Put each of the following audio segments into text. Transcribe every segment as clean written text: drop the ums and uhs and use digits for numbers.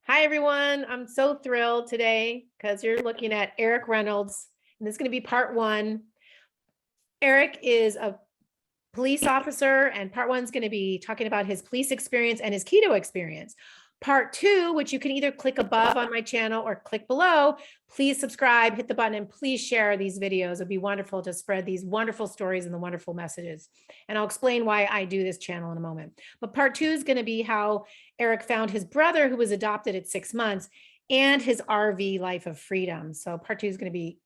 Hi, everyone. I'm so thrilled today because you're looking at Eric Reynolds, and this is going to be part one. Eric is a police officer, and part one is going to be talking about his police experience and his keto experience. Part two, which you can either click above on my channel or click below, please subscribe, hit the button, and please share these videos. It'd be wonderful to spread these wonderful stories and the wonderful messages. And I'll explain why I do this channel in a moment. But part two is going to be how Eric found his brother, who was adopted at 6 months, and his RV life of freedom. So part two is going to be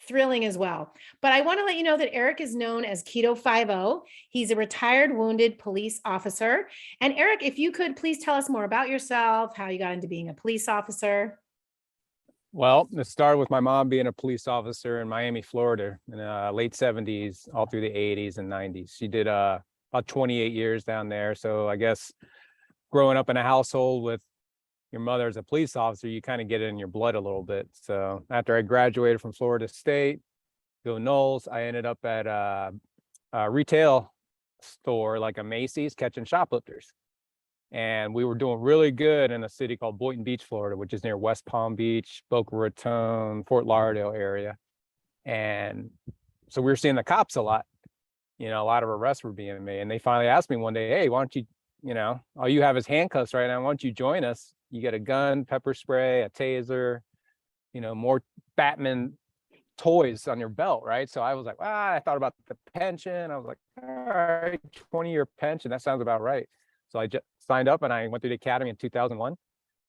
thrilling as well. But I want to let you know that Eric is known as Keto 50. He's a retired wounded police officer. And Eric, if you could please tell us more about yourself, how you got into being a police officer. Well, it started with my mom being a police officer in Miami, Florida in the late 70s, all through the 80s and 90s. She did about 28 years down there. So I guess growing up in a household with your mother as a police officer, you kind of get it in your blood a little bit. So after I graduated from Florida State, go Knowles, I ended up at a retail store like a Macy's catching shoplifters. And we were doing really good in a city called Boynton Beach, Florida, which is near West Palm Beach, Boca Raton, Fort Lauderdale area. And so we were seeing the cops a lot. A lot of arrests were being made. And they finally asked me one day, hey, why don't you, all you have is handcuffs right now. Why don't you join us? You get a gun, pepper spray, a taser, more Batman toys on your belt, right? So I was like, I thought about the pension. I was like, all right, 20-year pension. That sounds about right. So I just signed up and I went through the academy in 2001.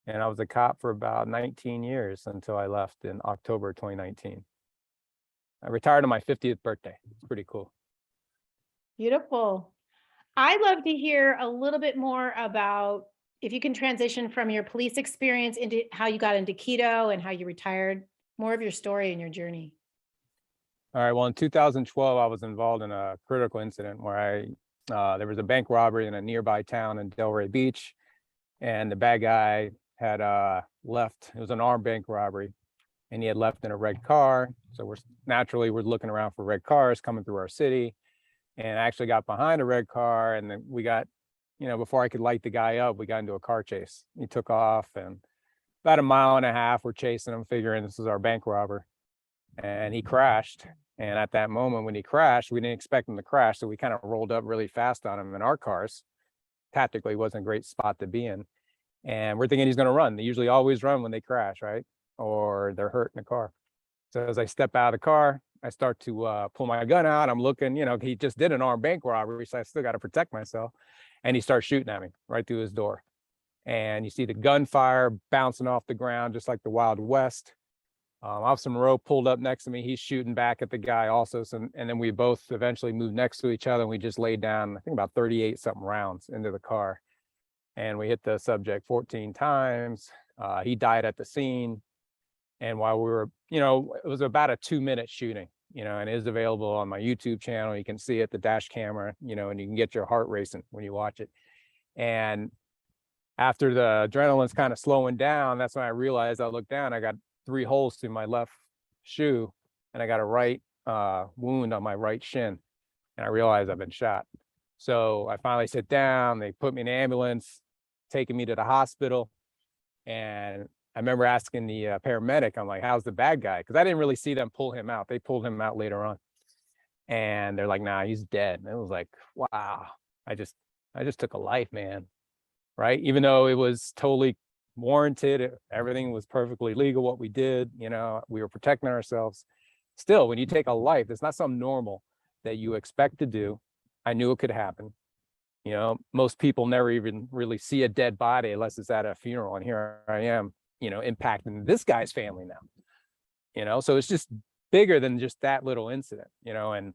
And I was a cop for about 19 years until I left in October 2019. I retired on my 50th birthday. It's pretty cool. Beautiful. I'd love to hear a little bit more about if you can transition from your police experience into how you got into keto and how you retired, more of your story and your journey. All right. Well, in 2012, I was involved in a critical incident where there was a bank robbery in a nearby town in Delray Beach, and the bad guy had left. It was an armed bank robbery, and he had left in a red car. So we're looking around for red cars coming through our city, and I actually got behind a red car, and then we got, before I could light the guy up, we got into a car chase. He took off, and about a mile and a half, we're chasing him, figuring this is our bank robber, and he crashed. And at that moment when he crashed, we didn't expect him to crash, so we kind of rolled up really fast on him in our cars. Tactically wasn't a great spot to be in, and we're thinking he's going to run. They usually always run when they crash, right? Or they're hurt in the car. So as I step out of the car, I start to pull my gun out. I'm looking, he just did an armed bank robbery, so I still got to protect myself. And he starts shooting at me right through his door. And you see the gunfire bouncing off the ground, just like the Wild West. Officer Moreau pulled up next to me. He's shooting back at the guy also. So, and then we both eventually moved next to each other, and we just laid down, I think about 38 something rounds into the car. And we hit the subject 14 times. He died at the scene. And while we were, it was about a 2-minute shooting, and it is available on my YouTube channel. You can see it, the dash camera, and you can get your heart racing when you watch it. And after the adrenaline's kind of slowing down, that's when I realized, I looked down, I got 3 holes through my left shoe, and I got a right wound on my right shin. And I realized I've been shot. So I finally sit down, they put me in an ambulance, taking me to the hospital. And I remember asking the paramedic, I'm like, how's the bad guy? Because I didn't really see them pull him out. They pulled him out later on. And they're like, nah, he's dead. And it was like, wow, I just took a life, man. Right? Even though it was totally warranted, everything was perfectly legal, what we did, we were protecting ourselves. Still, when you take a life, it's not something normal that you expect to do. I knew it could happen. Most people never even really see a dead body unless it's at a funeral. And here I am, impacting this guy's family now, so it's just bigger than just that little incident, and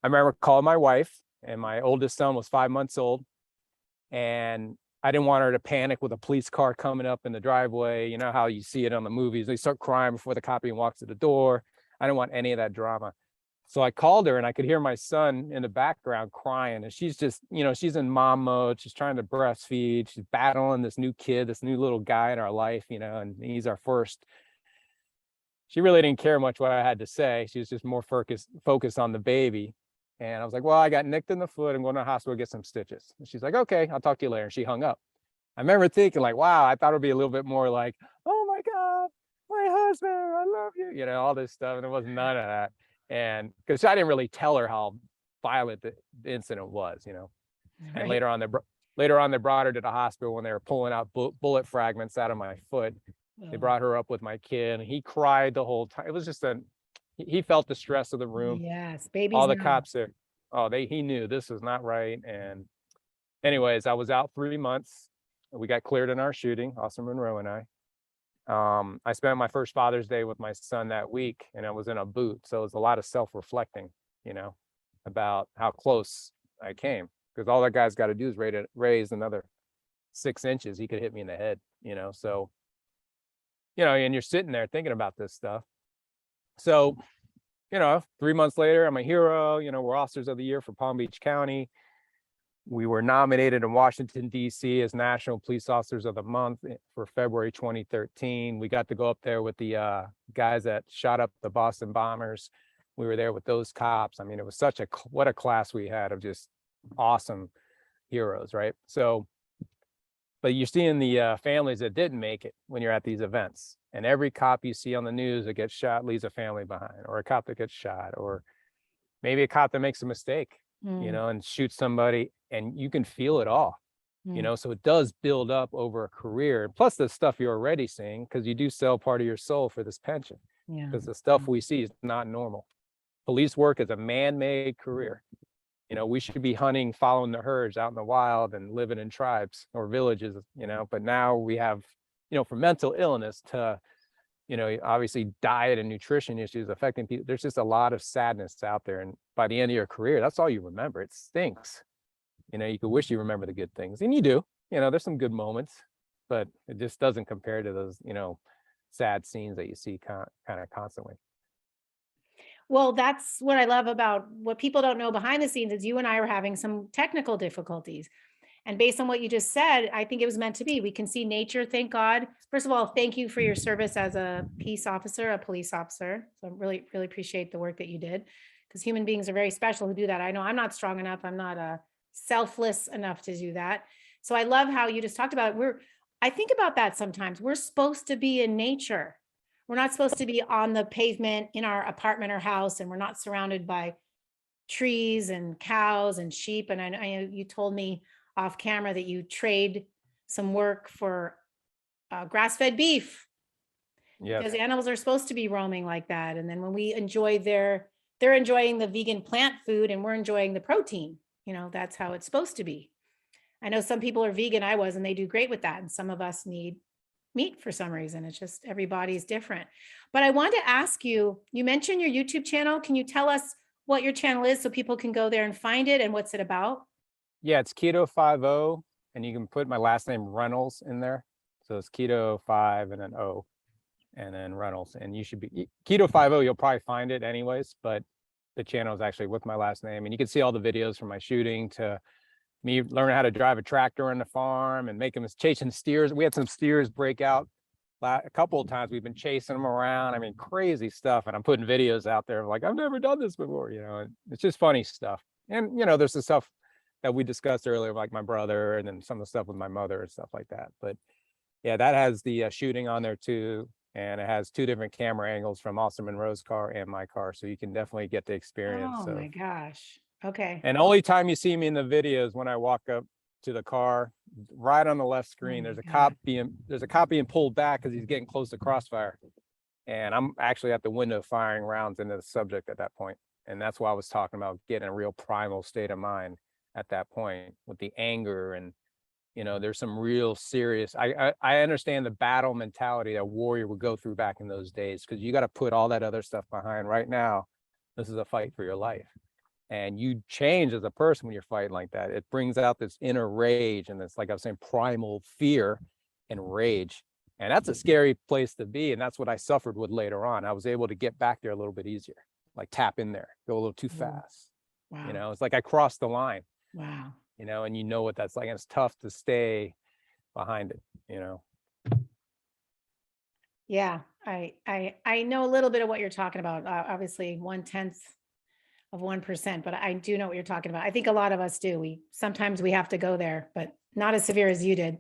I remember calling my wife, and my oldest son was 5 months old, and I didn't want her to panic with a police car coming up in the driveway. You know how you see it on the movies, they start crying before the cop even walks to the door. I didn't want any of that drama. So I called her, and I could hear my son in the background crying, and she's just, she's in mom mode. She's trying to breastfeed. She's battling this new kid, this new little guy in our life, and he's our first. She really didn't care much what I had to say. She was just more focused on the baby. And I was like, well, I got nicked in the foot. I'm going to the hospital to get some stitches. And she's like, okay, I'll talk to you later. And she hung up. I remember thinking like, wow, I thought it'd be a little bit more like, oh my God, my husband, I love you, you know, all this stuff. And there was none of that. And because I didn't really tell her how violent the incident was, you know. And Right. later on, they brought her to the hospital when they were pulling out bullet fragments out of my foot. They Oh, brought her up with my kid, and he cried the whole time. It was just he felt the stress of the room. yes, babies All the know. cops there, he knew this was not right. And anyways, I was out 3 months. We got cleared in our shooting, Officer Monroe and I. I spent my first Father's Day with my son that week, and I was in a boot. So it was a lot of self-reflecting, you know, about how close I came. Because all that guy's got to do is raise another 6 inches. He could hit me in the head, you know. So, you know, and you're sitting there thinking about this stuff. So, you know, 3 months later, I'm a hero. You know, we're Officers of the Year for Palm Beach County. We were nominated in Washington, D.C. as National Police Officers of the Month for February 2013. We got to go up there with the guys that shot up the Boston bombers. We were there with those cops. I mean, it was such what a class we had of just awesome heroes, right? So, but you're seeing the families that didn't make it when you're at these events. And every cop you see on the news that gets shot leaves a family behind, or a cop that gets shot, or maybe a cop that makes a mistake, you know, and shoots somebody, and you can feel it all, you know. So it does build up over a career, plus the stuff you're already seeing, because you do sell part of your soul for this pension, because the stuff we see is not normal. Police work is a man-made career. You know, we should be hunting, following the herds out in the wild and living in tribes or villages, you know, but now we have, you know, from mental illness to, you know, obviously diet and nutrition issues affecting people. There's just a lot of sadness out there. And by the end of your career, that's all you remember. It stinks. You know, you could wish you remember the good things, and you do. You know, there's some good moments, but it just doesn't compare to those, you know, sad scenes that you see kind of constantly. Well, that's what I love about what people don't know behind the scenes is you and I are having some technical difficulties. And based on what you just said, I think it was meant to be. We can see nature, thank God. First of all, thank you for your service as a peace officer, a police officer. So I really, really appreciate the work that you did, because human beings are very special who do that. I know I'm not strong enough. I'm not selfless enough to do that. So I love how you just talked about it. I think about that sometimes. We're supposed to be in nature. We're not supposed to be on the pavement in our apartment or house, and we're not surrounded by trees and cows and sheep. And I know you told me off camera that you trade some work for grass-fed beef, because animals are supposed to be roaming like that. And then when we enjoy they're enjoying the vegan plant food and we're enjoying the protein, you know, that's how it's supposed to be. I know some people are vegan, I was, and they do great with that. And some of us need meat for some reason. It's just everybody's different. But I wanted to ask you, you mentioned your YouTube channel. Can you tell us what your channel is so people can go there and find it, and what's it about? Yeah, it's Keto 50, and you can put my last name Reynolds in there. So it's Keto 5 and then O, and then Reynolds. And you should be Keto 50. You'll probably find it anyways, but the channel is actually with my last name, and you can see all the videos from my shooting to me learning how to drive a tractor on the farm and making us chasing steers. We had some steers break out a couple of times. We've been chasing them around. I mean, crazy stuff. And I'm putting videos out there like, I've never done this before, you know, and it's just funny stuff. And, you know, there's the stuff that we discussed earlier, like my brother, and then some of the stuff with my mother and stuff like that. But yeah, that has the shooting on there too. And it has 2 different camera angles from Officer Monroe's car and my car. So you can definitely get the experience. Oh my gosh. Okay. And only time you see me in the video is when I walk up to the car, right on the left screen. There's a cop being pulled back because he's getting close to crossfire. And I'm actually at the window firing rounds into the subject at that point. And that's why I was talking about getting a real primal state of mind at that point with the anger. And, you know, there's some real serious, I understand the battle mentality that a warrior would go through back in those days, because you got to put all that other stuff behind. Right now, this is a fight for your life. And you change as a person when you're fighting like that. It brings out this inner rage, and it's like I was saying, primal fear and rage. And that's a scary place to be. And that's what I suffered with later on. I was able to get back there a little bit easier, like tap in there, go a little too fast. Wow. You know, it's like I crossed the line. Wow. You know, and you know what that's like. And it's tough to stay behind it, you know. Yeah, I know a little bit of what you're talking about. Obviously 1/10 of 1%, but I do know what you're talking about. I think a lot of us do. Sometimes we have to go there, but not as severe as you did.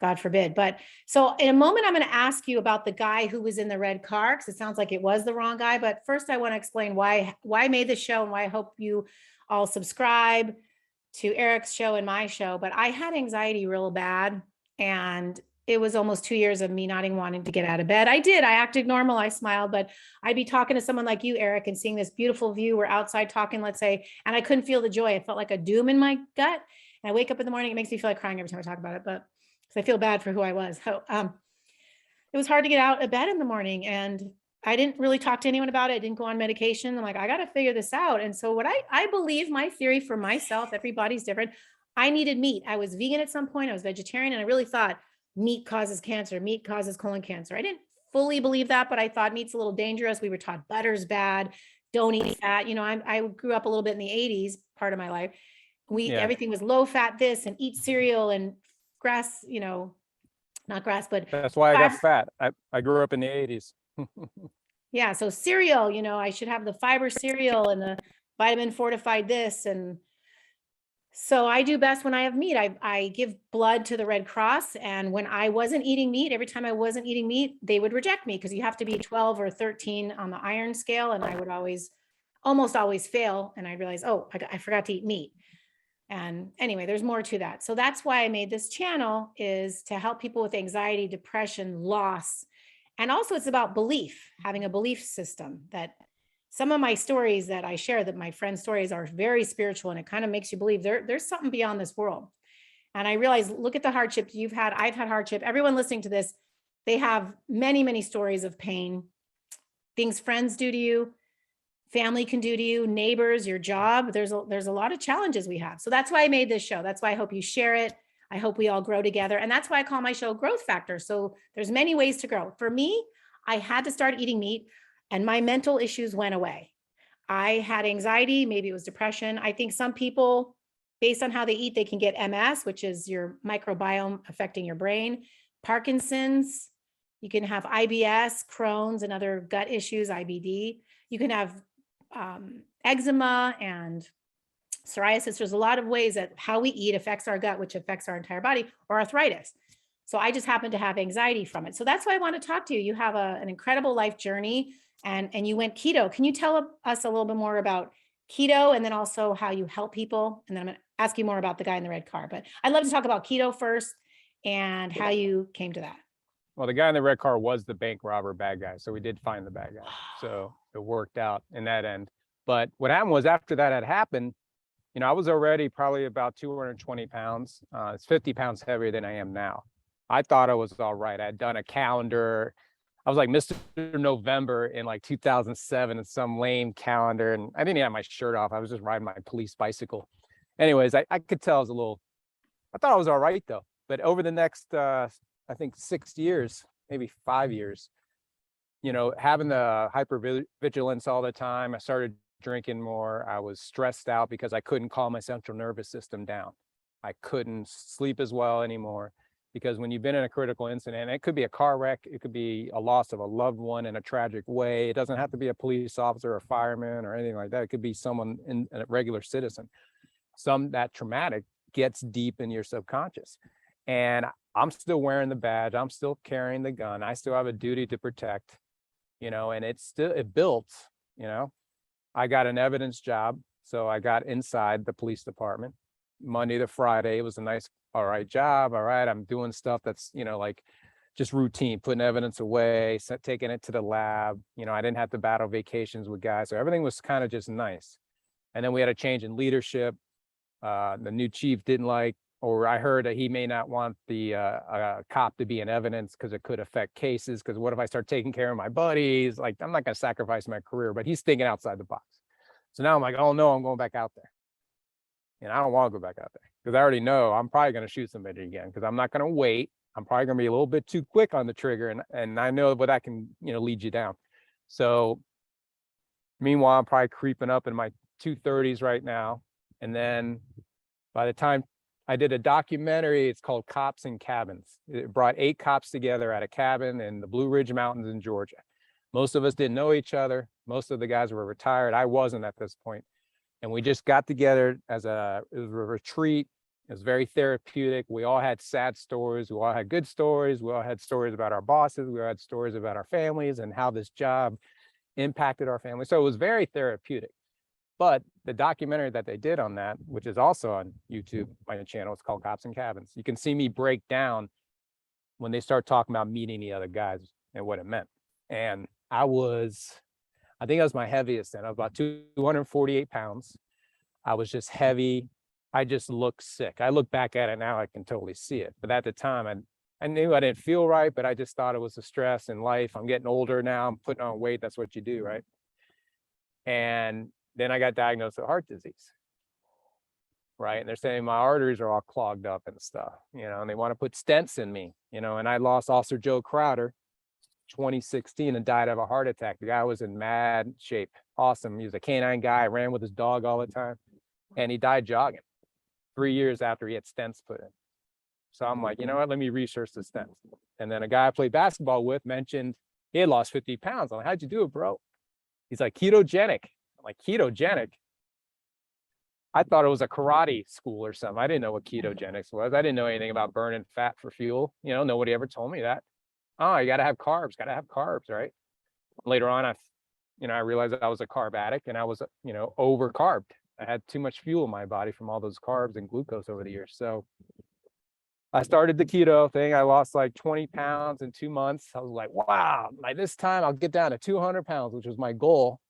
God forbid. But so in a moment, I'm going to ask you about the guy who was in the red car, because it sounds like it was the wrong guy. But first, I want to explain why I made this show and why I hope you all subscribe to Eric's show and my show. But I had anxiety real bad, and it was almost 2 years of me not even wanting to get out of bed. I acted normal. I smiled, but I'd be talking to someone like you, Eric, and seeing this beautiful view. We're outside talking, let's say, and I couldn't feel the joy. It felt like a doom in my gut. And I wake up in the morning, it makes me feel like crying every time I talk about it, but because I feel bad for who I was. So it was hard to get out of bed in the morning, and I didn't really talk to anyone about it. I didn't go on medication. I'm like, I got to figure this out. And so what I believe, my theory for myself, everybody's different. I needed meat. I was vegan at some point. I was vegetarian, and I really thought meat causes cancer. Meat causes colon cancer. I didn't fully believe that, but I thought meat's a little dangerous. We were taught butter's bad. Don't eat fat. You know, I grew up a little bit in the 80s, part of my life. Everything was low fat this and eat cereal and grass, you know, not grass, but that's why I got fat. I grew up in the 80s. Yeah. So cereal, you know, I should have the fiber cereal and the vitamin fortified this. And so I do best when I have meat. I give blood to the Red Cross. And when I wasn't eating meat, every time I wasn't eating meat, they would reject me because you have to be 12 or 13 on the iron scale. And I would almost always fail. And I realized, oh, I forgot to eat meat. And anyway, there's more to that. So that's why I made this channel, is to help people with anxiety, depression, loss. And also it's about belief, having a belief system. That some of my stories that I share, that my friends' stories, are very spiritual, and it kind of makes you believe there's something beyond this world. And I realize, look at the hardships you've had. I've had hardship. Everyone listening to this, they have many, many stories of pain, things friends do to you, family can do to you, neighbors, your job. There's a lot of challenges we have. So that's why I made this show. That's why I hope you share it. I hope we all grow together. And that's why I call my show Growth Factor. So there's many ways to grow. For me, I had to start eating meat, and my mental issues went away. I had anxiety, maybe it was depression. I think some people, based on how they eat, they can get MS, which is your microbiome affecting your brain, Parkinson's, you can have IBS, Crohn's, and other gut issues, IBD. You can have eczema and psoriasis. There's a lot of ways that how we eat affects our gut, which affects our entire body, or arthritis. So I just happen to have anxiety from it. So that's why I want to talk to you. You have an incredible life journey, and you went keto. Can you tell us a little bit more about keto, and then also how you help people? And then I'm going to ask you more about the guy in the red car, but I'd love to talk about keto first and how you came to that. Well, the guy in the red car was the bank robber bad guy. So we did find the bad guy. So it worked out in that end. But what happened was, after that had happened, you know, I was already probably about 220 pounds. It's 50 pounds heavier than I am now. I thought I was all right. I had done a calendar. I was like Mr. November in like 2007 in some lame calendar. And I didn't even have my shirt off. I was just riding my police bicycle. Anyways, I could tell I was I thought I was all right though. But over the next, I think 6 years, maybe 5 years, you know, having the hypervigilance all the time, I started drinking more. I was stressed out because I couldn't calm my central nervous system down. I couldn't sleep as well anymore, because when you've been in a critical incident, it could be a car wreck, it could be a loss of a loved one in a tragic way. It doesn't have to be a police officer or a fireman or anything like that. It could be someone, a regular citizen. That traumatic gets deep in your subconscious. And I'm still wearing the badge. I'm still carrying the gun. I still have a duty to protect, you know, and it built, you know. I got an evidence job. So I got inside the police department Monday to Friday. It was a nice, all right job. All right. I'm doing stuff that's, you know, like just routine, putting evidence away, taking it to the lab. You know, I didn't have to battle vacations with guys. So everything was kind of just nice. And then we had a change in leadership. The new chief didn't like, or I heard that he may not want the cop to be in evidence because it could affect cases. Because what if I start taking care of my buddies? Like, I'm not going to sacrifice my career, but he's thinking outside the box. So now I'm like, oh no, I'm going back out there. And I don't want to go back out there because I already know I'm probably going to shoot somebody again, because I'm not going to wait. I'm probably going to be a little bit too quick on the trigger, and I know what that can, you know, lead you down. So meanwhile, I'm probably creeping up in my 230s right now. And then by the time I did a documentary, it's called Cops in Cabins. It brought 8 cops together at a cabin in the Blue Ridge Mountains in Georgia. Most of us didn't know each other. Most of the guys were retired. I wasn't at this point. And we just got together as it was a retreat. It was very therapeutic. We all had sad stories. We all had good stories. We all had stories about our bosses. We all had stories about our families and how this job impacted our family. So it was very therapeutic. But the documentary that they did on that, which is also on YouTube, my channel, it's called Cops and Cabins. You can see me break down when they start talking about meeting the other guys and what it meant. And I think I was my heaviest then. I was about 248 pounds. I was just heavy. I just looked sick. I look back at it now, I can totally see it. But at the time, I knew I didn't feel right, but I just thought it was the stress in life. I'm getting older now. I'm putting on weight. That's what you do, right? And then I got diagnosed with heart disease, right? And they're saying my arteries are all clogged up and stuff, and they want to put stents in me, and I lost Officer Joe Crowder, 2016, and died of a heart attack. The guy was in mad shape, awesome. He was a canine guy, ran with his dog all the time, and he died jogging 3 years after he had stents put in. So I'm like, you know what, let me research the stents. And then a guy I played basketball with mentioned he had lost 50 pounds. I'm like, how'd you do it, bro? He's like, ketogenic. I'm like, ketogenic? I thought it was a karate school or something. I didn't know what ketogenics was. I didn't know anything about burning fat for fuel. Nobody ever told me that. Oh, you got to have carbs, right? Later on, I realized that I was a carb addict and I was, over carbed. I had too much fuel in my body from all those carbs and glucose over the years. So I started the keto thing. I lost like 20 pounds in 2 months. I was like, wow, by this time I'll get down to 200 pounds, which was my goal.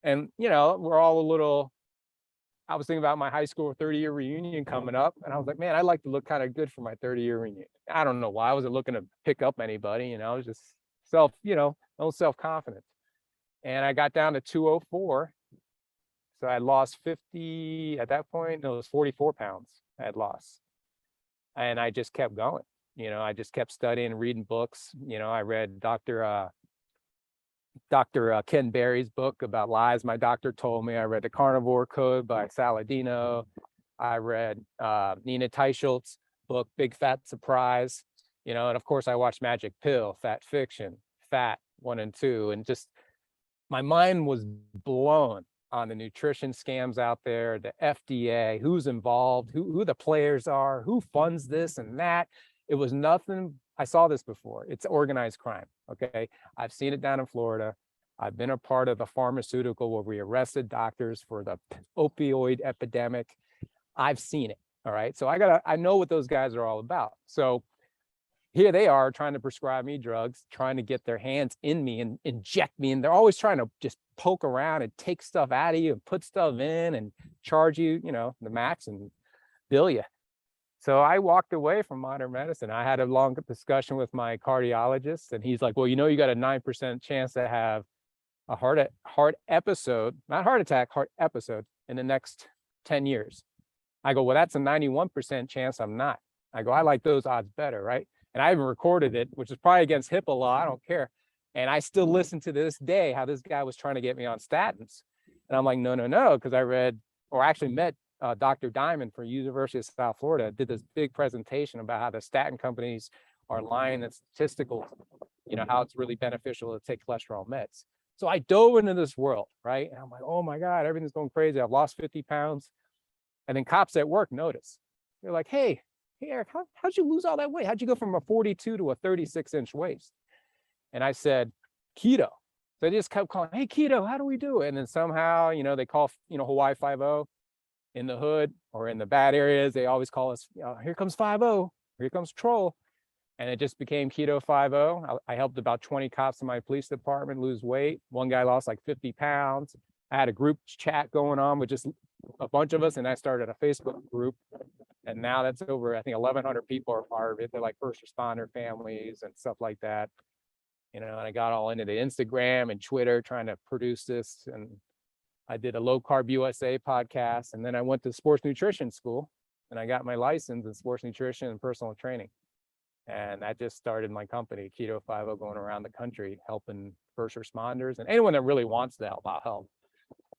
And, we're all a little, I was thinking about my high school 30-year reunion coming up. And I was like, man, I'd like to look kind of good for my 30-year reunion. I don't know why. I wasn't looking to pick up anybody, it was just no self-confidence. And I got down to 204. So I lost 50 at that point. No, it was 44 pounds I had lost. And I just kept going. I just kept studying, reading books. I read Dr. Ken Berry's book about lies my doctor told me. I read The Carnivore Code by Saladino. I read Nina Teicholz's book, Big Fat Surprise. And of course I watched Magic Pill, Fat Fiction, Fat 1 and 2. And just my mind was blown on the nutrition scams out there, the FDA, who's involved, who the players are, who funds this and that. It was nothing. I saw this before. It's organized crime. Okay. I've seen it down in Florida. I've been a part of the pharmaceutical where we arrested doctors for the opioid epidemic. I've seen it. All right. So I know what those guys are all about. So here they are trying to prescribe me drugs, trying to get their hands in me and inject me. And they're always trying to just poke around and take stuff out of you and put stuff in and charge you, the max and bill you. So I walked away from modern medicine. I had a long discussion with my cardiologist and he's like, well, you got a 9% chance to have a heart episode, not heart attack, heart episode in the next 10 years. I go, well, that's a 91% chance I'm not. I go, I like those odds better, right? And I even recorded it, which is probably against HIPAA law. I don't care. And I still listen to this day how this guy was trying to get me on statins. And I'm like, no, because I read or actually met Dr. Diamond from University of South Florida, did this big presentation about how the statin companies are lying and statistical, how it's really beneficial to take cholesterol meds. So I dove into this world, right? And I'm like, oh my God, everything's going crazy. I've lost 50 pounds. And then cops at work notice. They're like, hey, Eric, how'd you lose all that weight? How'd you go from a 42 to a 36-inch waist? And I said, keto. So they just kept calling, hey, keto, how do we do it? And then somehow, they call, Hawaii 5-0 in the hood or in the bad areas. They always call us, here comes 5-0, here comes Troll. And it just became Keto 5-0. I helped about 20 cops in my police department lose weight. One guy lost like 50 pounds. I had a group chat going on with just a bunch of us, and I started a Facebook group. And now that's over, I think 1,100 people are part of it. They're like first responder families and stuff like that. And I got all into the Instagram and Twitter trying to produce this. And I did a Low Carb USA podcast. And then I went to sports nutrition school and I got my license in sports nutrition and personal training. And that just started my company, Keto 5-0, going around the country, helping first responders and anyone that really wants to help, I'll help.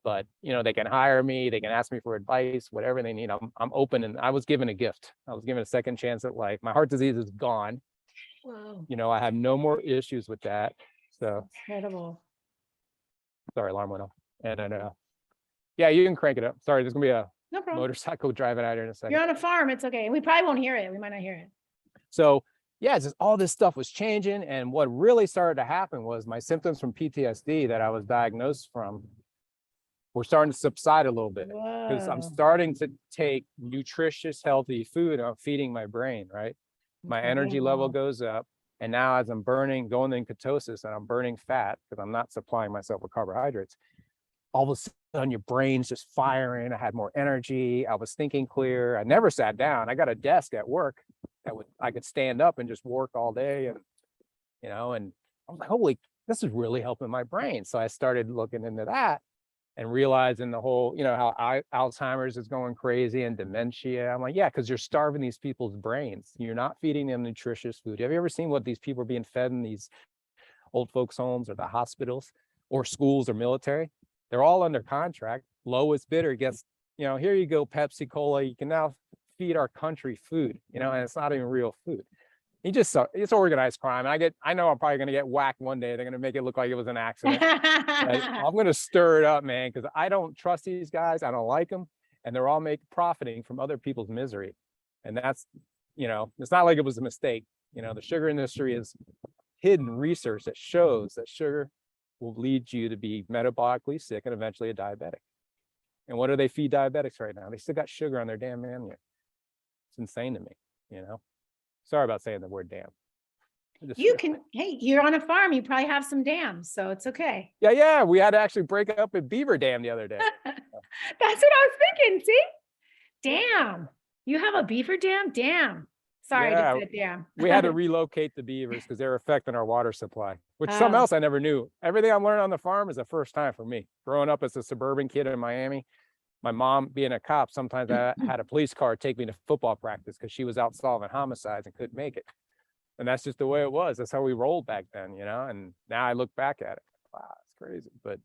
But, they can hire me, they can ask me for advice, whatever they need. I'm open. And I was given a gift. I was given a second chance at life. My heart disease is gone. Wow. I have no more issues with that. So Incredible. sorry, alarm went off. And then, yeah, you can crank it up. Sorry, there's gonna be a No problem. motorcycle driving out here in a second. You're on a farm. It's okay. And we probably won't hear it. We might not hear it. So yeah, it's just all this stuff was changing. And what really started to happen was my symptoms from PTSD that I was diagnosed from were starting to subside a little bit because I'm Whoa. starting to take nutritious, healthy food. I'm feeding my brain, right? My energy level goes up. And now as I'm going in ketosis and I'm burning fat because I'm not supplying myself with carbohydrates, all of a sudden your brain's just firing. I had more energy. I was thinking clear. I never sat down. I got a desk at work that I could stand up and just work all day. And, and I was like, holy, this is really helping my brain. So I started looking into that and realizing the whole, how Alzheimer's is going crazy and dementia. I'm like, yeah, because you're starving these people's brains. You're not feeding them nutritious food. Have you ever seen what these people are being fed in these old folks' homes or the hospitals or schools or military? They're all under contract. Lowest bidder gets, here you go, Pepsi Cola. You can now feed our country food, and it's not even real food. It's organized crime. And I know I'm probably going to get whacked one day. They're going to make it look like it was an accident. I'm going to stir it up, man, because I don't trust these guys. I don't like them. And they're all profiting from other people's misery. And that's, it's not like it was a mistake. The sugar industry is hidden research that shows that sugar will lead you to be metabolically sick and eventually a diabetic. And what do they feed diabetics right now? They still got sugar on their damn menu. It's insane to me, Sorry about saying the word damn. Hey, you're on a farm. You probably have some dams, so it's okay. Yeah. We had to actually break up a beaver dam the other day. That's what I was thinking. See? Damn. You have a beaver dam? Damn. Sorry to say damn. We had to relocate the beavers because they were affecting our water supply, which something else I never knew. Everything I'm learning on the farm is the first time for me. Growing up as a suburban kid in Miami, my mom being a cop, sometimes I had a police car take me to football practice because she was out solving homicides and couldn't make it. And that's just the way it was. That's how we rolled back then, and now I look back at it. Wow, it's crazy. But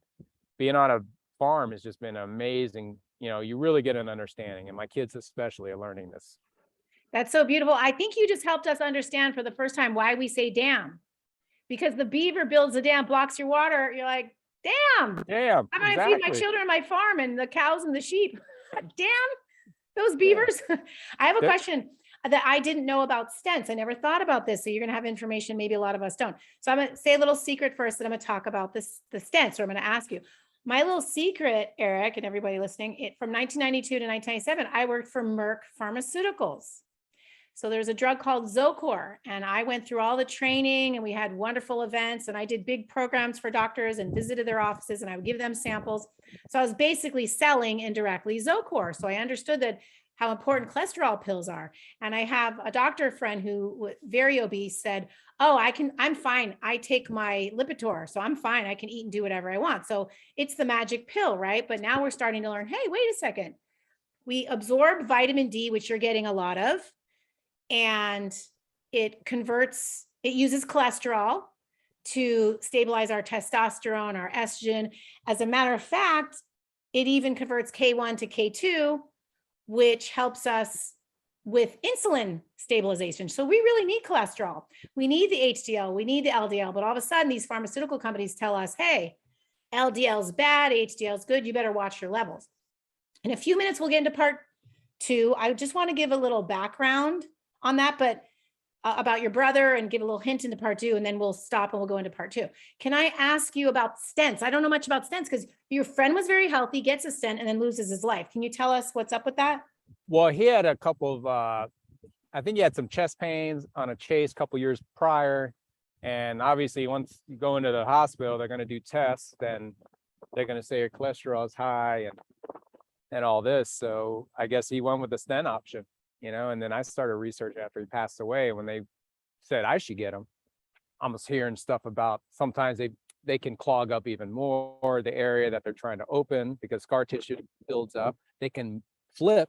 being on a farm has just been amazing. You really get an understanding, and my kids especially are learning this. That's so beautiful. I think you just helped us understand for the first time why we say dam. Because the beaver builds a dam, blocks your water. You're like, damn. Damn. I'm going to feed my children on my farm and the cows and the sheep. Damn, those beavers. I have a question that I didn't know about stents. I never thought about this. So you're going to have information. Maybe a lot of us don't. So I'm going to say a little secret first, and I'm going to talk about the stents. So I'm going to ask you. My little secret, Eric, and everybody listening, from 1992 to 1997, I worked for Merck Pharmaceuticals. So there's a drug called ZOCOR, and I went through all the training, and we had wonderful events, and I did big programs for doctors and visited their offices, and I would give them samples. So I was basically selling indirectly ZOCOR. So I understood how important cholesterol pills are. And I have a doctor friend who very obese said, oh, I'm fine. I take my Lipitor, so I'm fine. I can eat and do whatever I want. So it's the magic pill, right? But now we're starting to learn, hey, wait a second. We absorb vitamin D, which you're getting a lot of, and it uses cholesterol to stabilize our testosterone, our estrogen. As a matter of fact, it even converts K1 to K2, which helps us with insulin stabilization. So we really need cholesterol. We need the HDL, we need the LDL, but all of a sudden these pharmaceutical companies tell us, hey, LDL is bad, HDL is good, you better watch your levels. In a few minutes, we'll get into part 2. I just want to give a little background on that, but about your brother, and give a little hint into part 2, and then we'll stop and we'll go into part 2. Can I ask you about stents? I don't know much about stents because your friend was very healthy, gets a stent, and then loses his life. Can you tell us what's up with that? Well, he had a couple of, I think he had some chest pains on a chase a couple years prior. And obviously once you go into the hospital, they're going to do tests, and they're going to say your cholesterol is high and all this. So I guess he went with the stent option, and then I started research after he passed away. When they said I should get him, I was hearing stuff about sometimes they can clog up even more the area that they're trying to open because scar tissue builds up. They can flip,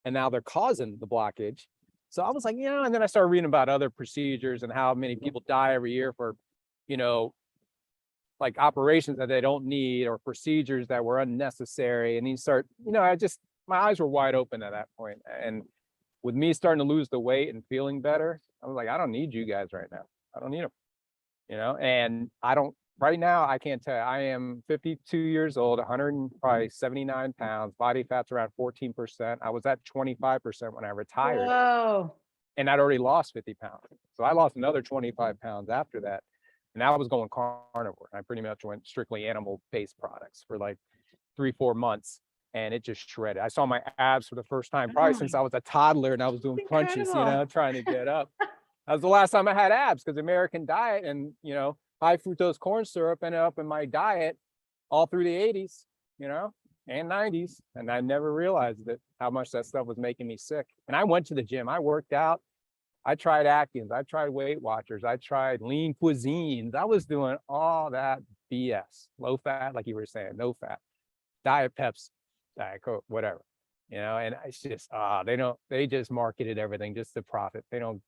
and now they're causing the blockage. So I was like, and then I started reading about other procedures and how many people die every year for, like operations that they don't need or procedures that were unnecessary. And you start, my eyes were wide open at that point. And with me starting to lose the weight and feeling better, I was like, I don't need you guys right now. I don't need them, and I don't right now, I can't tell you. I am 52 years old, 179 pounds, body fat's around 14%. I was at 25% when I retired, Whoa. and I'd already lost 50 pounds. So I lost another 25 pounds after that. And I was going carnivore. I pretty much went strictly animal-based products for like 3-4 months, and it just shredded. I saw my abs for the first time probably since I was a toddler, and I was doing crunches, Incredible. trying to get up. That was the last time I had abs, because American diet and, high fructose corn syrup ended up in my diet all through the 80s, and 90s. And I never realized how much that stuff was making me sick. And I went to the gym, I worked out, I tried Atkins, I tried Weight Watchers, I tried lean cuisines. I was doing all that BS, low fat, like you were saying, no fat, Diet Pepsi, Diet Coke, whatever, and it's just, they just marketed everything just to profit. They don't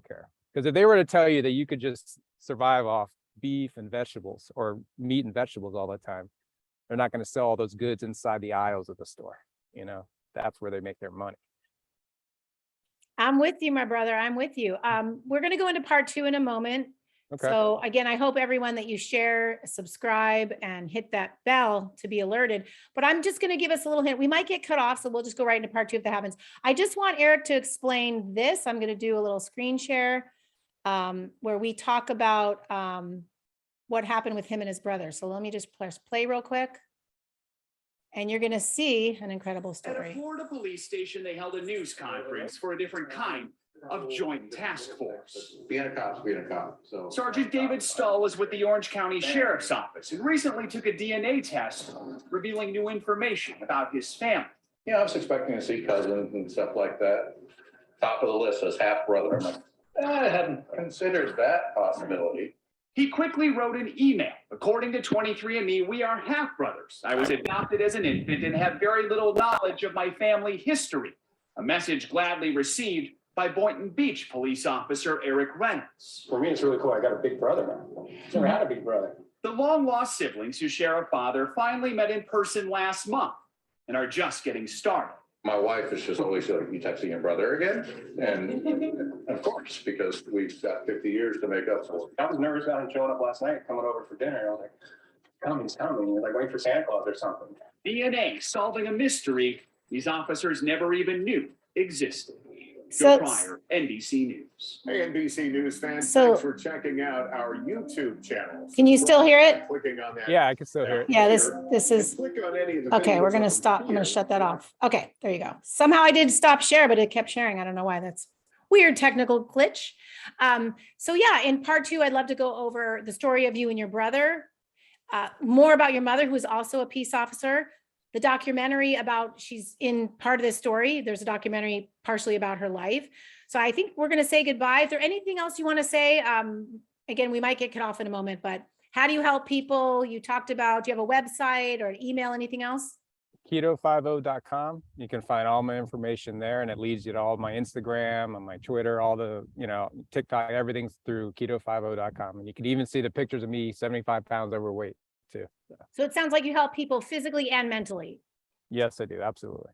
care. Because if they were to tell you that you could just survive off beef and vegetables or meat and vegetables all the time, they're not going to sell all those goods inside the aisles of the store. That's where they make their money. I'm with you, my brother. I'm with you. We're going to go into part 2 in a moment. Okay. So again, I hope everyone that you share, subscribe, and hit that bell to be alerted. But I'm just going to give us a little hint. We might get cut off, so we'll just go right into part 2 if that happens. I just want Eric to explain this. I'm going to do a little screen share where we talk about what happened with him and his brother. So let me just press play real quick. And you're going to see an incredible At a story. Florida police station, they held a news conference for a different kind of joint task force. Being a cop's being a cop, so. Sergeant David Stahl was with the Orange County Sheriff's Office and recently took a DNA test, revealing new information about his family. Yeah, I was expecting to see cousins and stuff like that. Top of the list says half brother. I'm like, I hadn't considered that possibility. He quickly wrote an email. According to 23andMe, we are half brothers. I was adopted as an infant and have very little knowledge of my family history. A message gladly received by Boynton Beach police officer Eric Reynolds. For me, it's really cool. I got a big brother now. Never had a big brother. The long-lost siblings who share a father finally met in person last month and are just getting started. My wife is just always like, you texting your brother again? And of course, because we've got 50 years to make up for. I was nervous about him showing up last night, coming over for dinner. I was like, he's coming. You're like, wait for Santa Claus or something. DNA solving a mystery these officers never even knew existed. So- Joe Pryor, NBC News. Hey, NBC News fans, So- thanks for checking out our YouTube channel. Can you still hear it? Clicking on that. Yeah, I can still hear it. Yeah, this is, Click on any of the okay, we're videos going to on stop. I'm going here. to shut that off. Okay, there you go. Somehow I did stop share, but it kept sharing. I don't know why. That's weird technical glitch. So yeah, in part 2, I'd love to go over the story of you and your brother, more about your mother, who is also a peace officer, the documentary about, she's in part of this story. There's a documentary partially about her life. So I think we're going to say goodbye. Is there anything else you want to say? Again, we might get cut off in a moment, but how do you help people? You talked about, do you have a website or an email, anything else? keto50.com. You can find all my information there, and it leads you to all my Instagram and my Twitter, all the, TikTok, everything's through keto50.com. And you can even see the pictures of me 75 pounds overweight too. So it sounds like you help people physically and mentally. Yes, I do. Absolutely.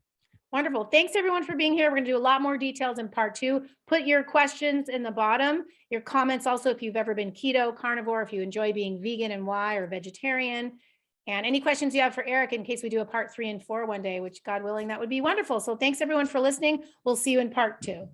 Wonderful. Thanks everyone for being here. We're going to do a lot more details in part 2. Put your questions in the bottom, your comments also, if you've ever been keto, carnivore, if you enjoy being vegan and why, or vegetarian, and any questions you have for Eric in case we do a part 3 and 4 one day, which God willing, that would be wonderful. So thanks everyone for listening. We'll see you in part 2.